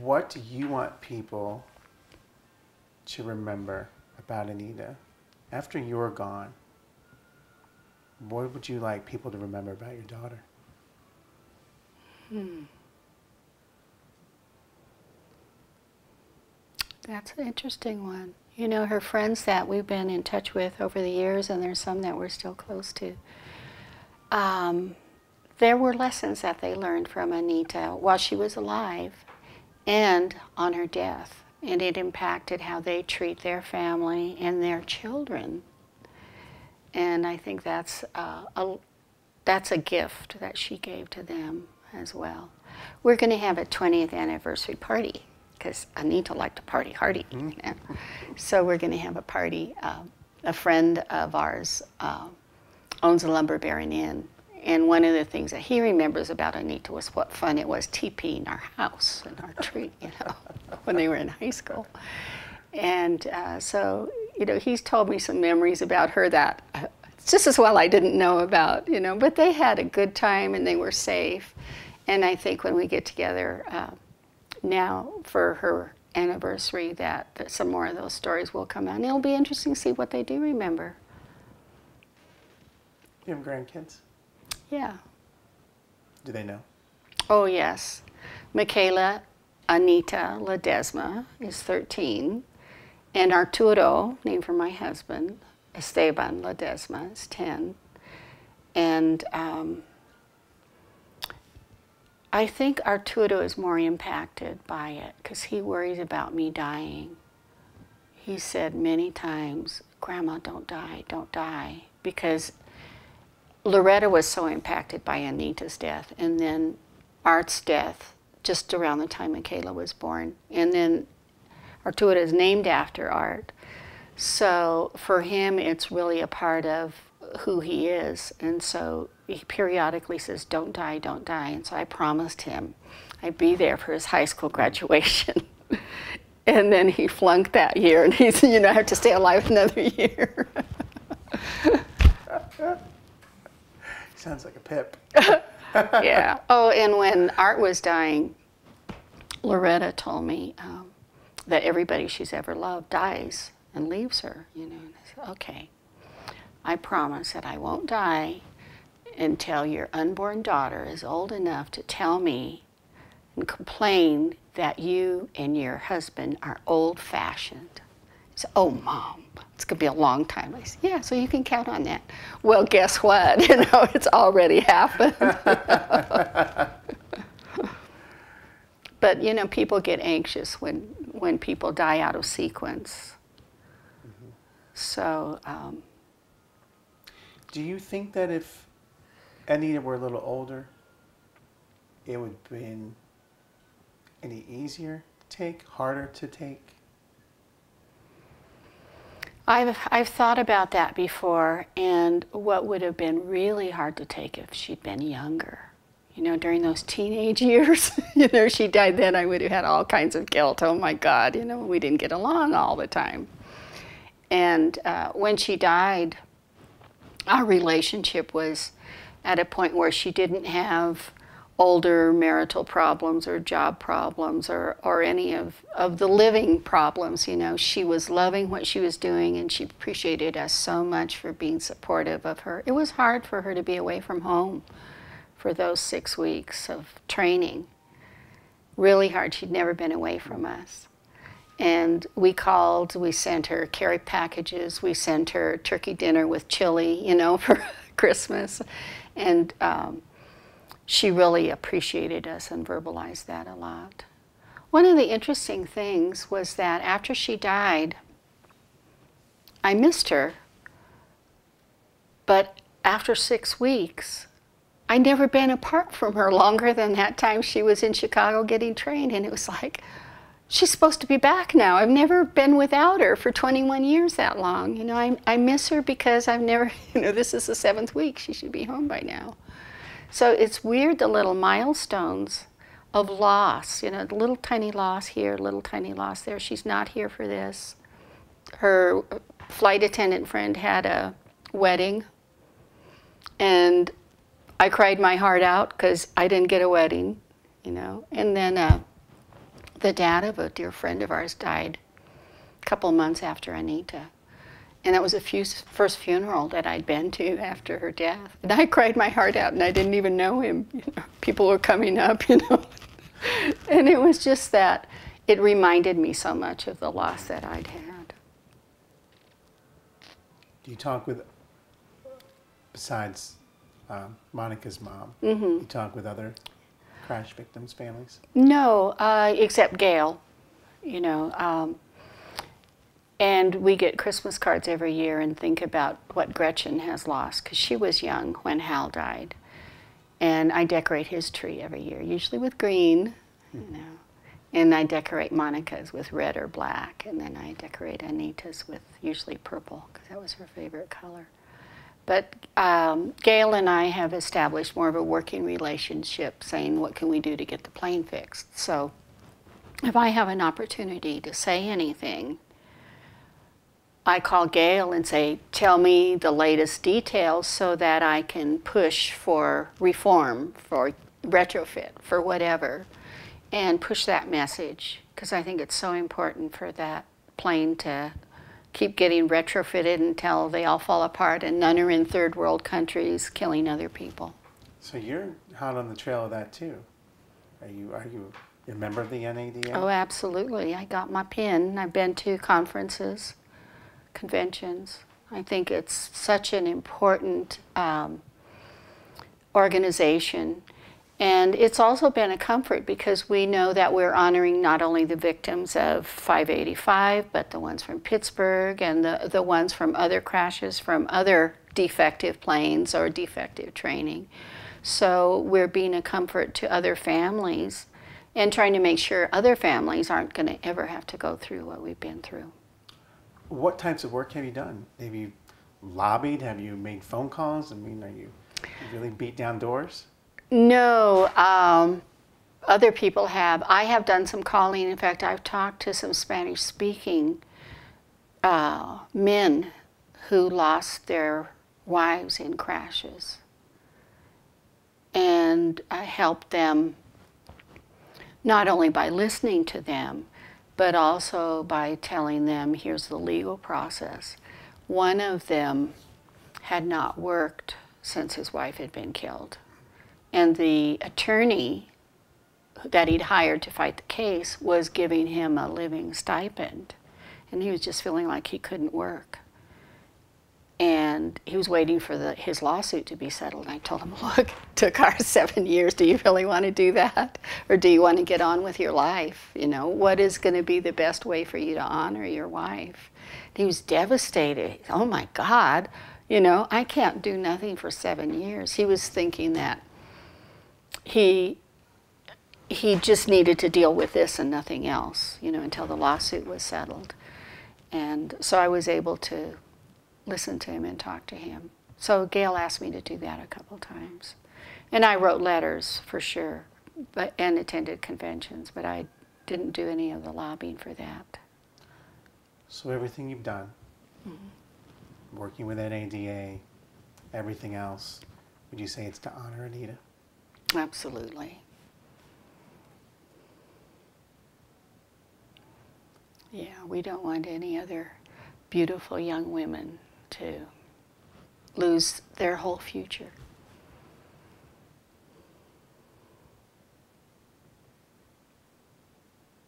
What do you want people to remember about Anita after you're gone? What would you like people to remember about your daughter? That's an interesting one. You know, her friends that we've been in touch with over the years, and there's some that we're still close to, there were lessons that they learned from Anita while she was alive and on her death. And it impacted how they treat their family and their children. And I think that's a gift that she gave to them as well. We're going to have a 20th anniversary party, because Anita liked to party hardy. You know? So we're going to have a party. A friend of ours owns a lumber baron inn, and one of the things that he remembers about Anita was what fun it was teepeeing our house and our tree, you know, when they were in high school. And so, you know, he's told me some memories about her that just as well I didn't know about, you know, but they had a good time and they were safe. And I think when we get together now for her anniversary, that some more of those stories will come out. And it'll be interesting to see what they do remember. You have grandkids? Yeah. Do they know? Oh, yes. Michaela Anita Ledesma is 13, and Arturo, named for my husband, Esteban Ledesma, is 10. And I think Arturo is more impacted by it because he worries about me dying. He said many times, "Grandma, don't die," because Loretta was so impacted by Anita's death, and then Art's death just around the time Michaela was born. And then Arturo is named after Art. So for him, it's really a part of who he is. And so he periodically says, don't die. And so I promised him I'd be there for his high school graduation. And then he flunked that year, and he's, you know, I have to stay alive another year. Sounds like a pip. Yeah. Oh, and when Art was dying, Loretta told me that everybody she's ever loved dies and leaves her, you know. And I said, okay, I promise that I won't die until your unborn daughter is old enough to tell me and complain that you and your husband are old-fashioned. He said, oh, Mom, it's going to be a long time. I said, yeah, so you can count on that. Well, guess what? You know, it's already happened. But, you know, people get anxious when people die out of sequence. Mm-hmm. So. Do you think that if Anita were a little older, it would have been any easier to take, harder to take? I've thought about that before, and what would have been really hard to take if she'd been younger. You know, during those teenage years, you know, she died then, I would have had all kinds of guilt. Oh my God, you know, we didn't get along all the time. And when she died, our relationship was at a point where she didn't have older marital problems or job problems or any of the living problems. You know, she was loving what she was doing, and she appreciated us so much for being supportive of her. It was hard for her to be away from home for those 6 weeks of training. Really hard. She'd never been away from us. And we called, we sent her care packages, we sent her turkey dinner with chili, you know, for Christmas. And she really appreciated us and verbalized that a lot. One of the interesting things was that after she died, I missed her, but after 6 weeks, I'd never been apart from her longer than that time she was in Chicago getting trained, and it was like, she's supposed to be back now. I've never been without her for 21 years that long. You know, I miss her because I've never, you know, this is the 7th week. She should be home by now. So it's weird, the little milestones of loss, you know, little tiny loss here, little tiny loss there. She's not here for this. Her flight attendant friend had a wedding, and I cried my heart out because I didn't get a wedding, you know. And then the dad of a dear friend of ours died a couple months after Anita. And that was the first funeral that I'd been to after her death. And I cried my heart out, and I didn't even know him. You know, people were coming up, you know. And it was just that it reminded me so much of the loss that I'd had. Do you talk with, besides Monica's mom, Mm-hmm. you talk with other crash victims' families? No, except Gail, you know. And we get Christmas cards every year and think about what Gretchen has lost, because she was young when Hal died. And I decorate his tree every year, usually with green, you know. And I decorate Monica's with red or black, and then I decorate Anita's with usually purple, because that was her favorite color. But Gail and I have established more of a working relationship, saying, what can we do to get the plane fixed? So if I have an opportunity to say anything, I call Gail and say, tell me the latest details so that I can push for reform, for retrofit, for whatever, and push that message, because I think it's so important for that plane to keep getting retrofitted until they all fall apart and none are in third world countries killing other people. So you're hot on the trail of that too. Are you a member of the NADA? Oh, absolutely. I got my pin. I've been to conferences, conventions. I think it's such an important organization. And it's also been a comfort because we know that we're honoring not only the victims of 585, but the ones from Pittsburgh and the ones from other crashes from other defective planes or defective training. So we're being a comfort to other families and trying to make sure other families aren't going to ever have to go through what we've been through. What types of work have you done? Have you lobbied? Have you made phone calls? I mean, you really beat down doors? No, other people have. I have done some calling. In fact, I've talked to some Spanish-speaking men who lost their wives in crashes. And I helped them not only by listening to them, but also by telling them, here's the legal process. One of them had not worked since his wife had been killed. And the attorney that he'd hired to fight the case was giving him a living stipend. And he was just feeling like he couldn't work. And he was waiting for his lawsuit to be settled. And I told him, look, it took ours 7 years. Do you really want to do that? Or do you want to get on with your life? You know, what is going to be the best way for you to honor your wife? And he was devastated. Oh my God, you know, I can't do nothing for 7 years. He was thinking that he just needed to deal with this and nothing else, you know, until the lawsuit was settled. And so I was able to listen to him and talk to him. So Gail asked me to do that a couple times. And I wrote letters for sure, and attended conventions, but I didn't do any of the lobbying for that. So everything you've done, working with NADA, everything else, would you say it's to honor Anita? Absolutely. Yeah, we don't want any other beautiful young women to lose their whole future.